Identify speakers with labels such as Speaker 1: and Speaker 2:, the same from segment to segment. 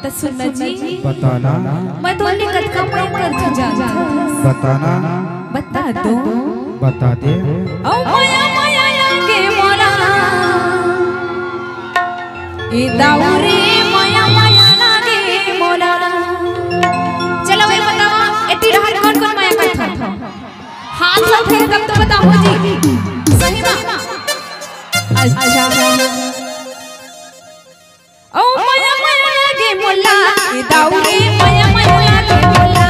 Speaker 1: तो सुनना जी
Speaker 2: बताना।
Speaker 1: मैं तो लिखत का मैं कर जानता
Speaker 2: बताना।
Speaker 1: बता दो
Speaker 2: बता दे।
Speaker 1: ओ माया माया लागे मोला ए दाऊरे माया माया लागे मोला। चलो भाई बताओ एटी रहर कौन कौन माया करता हाथ में फेर तब तो बताओ जी सही बात। अच्छा ओ माया माया लागे मोला ए दाऊरे माया माया लागे मोला।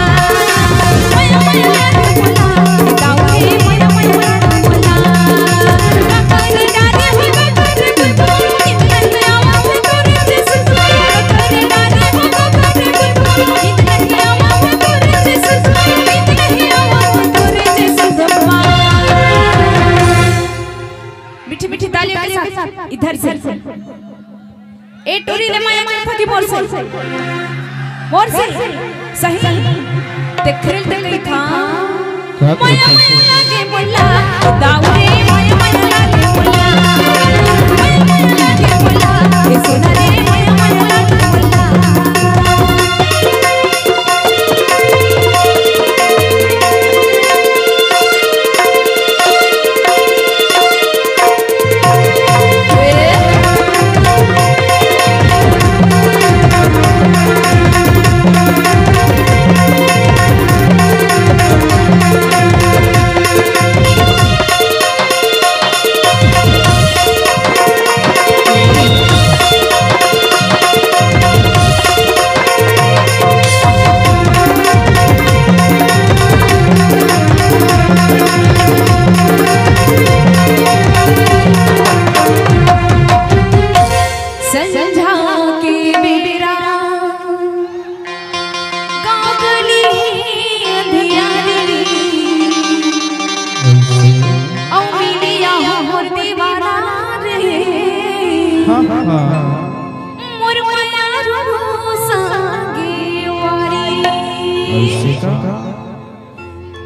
Speaker 1: माया माया लागे मोला ए दाऊरे माया माया लागे मोला। काकरी डारे हो काकरी बुलबुल इधर ले आवा हो करे जैसे काकरी डारे हो काकरी बुलबुल इधर ले आवा हो करे जैसे इधर ले आवा हो करे जैसे गप्पा। मीठी मीठी तालियों के साथ इधर से ए टोरी ले माया माया फकी मोर से सही ते खिल ते गई था माया माया लागे मोला दाऊरे माया माया लागे मोला। माया माया लागे मोला ए सोना रे माया माया लागे मोला।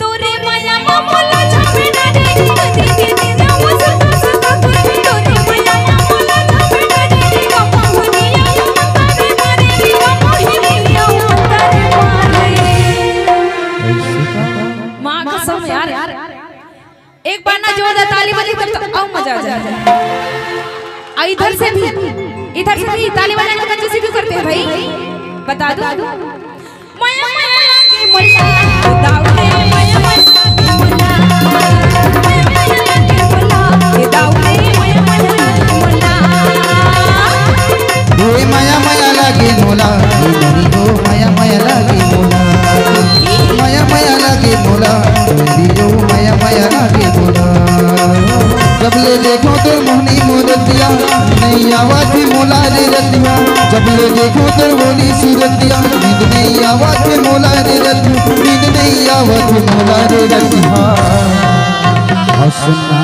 Speaker 1: तोरे माया मोला छापे ना रे कदी कदी ना मुझे सता तोरे माया मोला छापे ना रे कपा हुनिया तारे मारे मोहिनिया तारे मारे। मां कसम यार एक बार ना जोरदार ताली बजी तब तो आओ मजा आ जाए। इधर से भी ताली बजाने का कंजूसी क्यों करते हैं भाई बता दो। माया माया लागे मोला दाऊरे माया माया लागे मोला। माया माया लागे मोला ए दाऊरे माया माया लागे मोला।
Speaker 2: ए माया माया लागे मोला मेरी हो माया माया लागे मोला। माया माया लागे मोला मेरी हो माया माया लागे मोला। जब ले देखो तो मोहनी मूर्तिया नहीं आवाज मोला रे रतिया। जब ले देखो तो बोली सूरतिया नींद नहीं आवाज मोला रे रतिया। नींद नहीं आवाज मोला रे रतिया। सुनना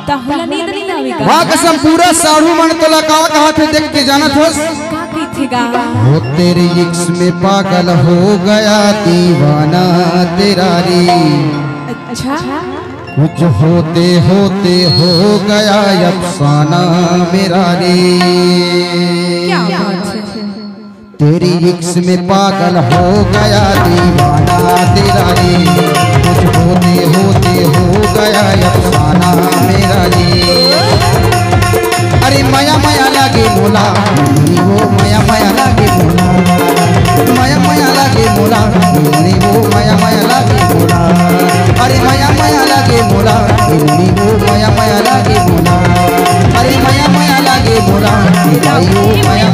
Speaker 1: ताहुला नींद नहीं आवेगा।
Speaker 2: वाह कसम पूरा साढ़ू मन तोला कहा थे देख के जाना था हो तेरे इश्क में पागल हो गया दीवाना तेरा रे।
Speaker 1: अच्छा
Speaker 2: कुछ होते होते हो गया अफसाना मेरा रे।
Speaker 1: क्या बात है
Speaker 2: तेरी इश्क में पागल हो गया दीवाना तेरा रे। कुछ होते होते हो गया अफसाना मेरा रे। अरे माया माया लागे मोला वो माया माया लागे मोला। माया माया लागे मोला वो माया माया लागे मोला। अरे माया माया लागे मोला वो माया माया लागे मोला। अरे माया माया लागे मोला माया